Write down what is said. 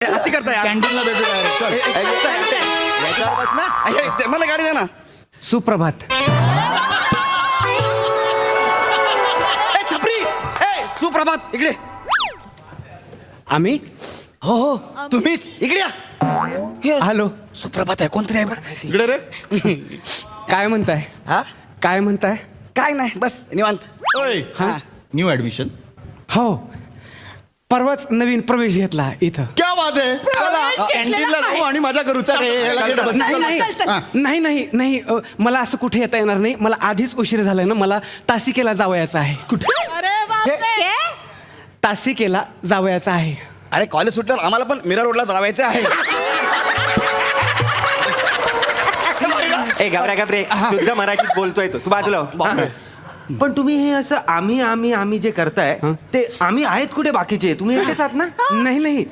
हाती करताय कॅन्टीनला भेटू direct. चल. याच्यावर बस ना. मला गाडी द्या ना. सुप्रभात. ए छपरी, ए सुप्रभात इकडे. आम्ही हो हो तुम्हीच इकडे या. हॅलो. सुप्रभात आहे कोणतरी आहे बघ. इकडे रे. काय म्हणताय? हा काय म्हणताय? काय नाही बस निवांत. ओय. हा. New admission. हो, परवाच नवीन प्रवेश घेतला इथं. क्या बात आहे. चला कॅन्टीनला जाऊ आणि मजा करू. चल रे, याला गेट बंद. नाही नाही हा. नाही नाही नाही मला असं कुठे येता येणार नाही. मला आधीच उशीर झालाय ना. मला तासिकेला जावयाचं आहे. अरे बापरे. तासिकेला जावयाचं आहे. अरे कॉलेज सुटल्यावर आम्हाला पण मीरा रोडला जावायचं आहे. ए घाबरे शुद्ध मराठीत बोलतोय तो. तू बाजूला हो. बापरे. पण तुम्ही हे असं आम्ही आम्ही आम्ही जे करताय ते आम्ही आहेत कुठे बाकीचे? तुम्ही एकटेच आहात ना? नाही नाही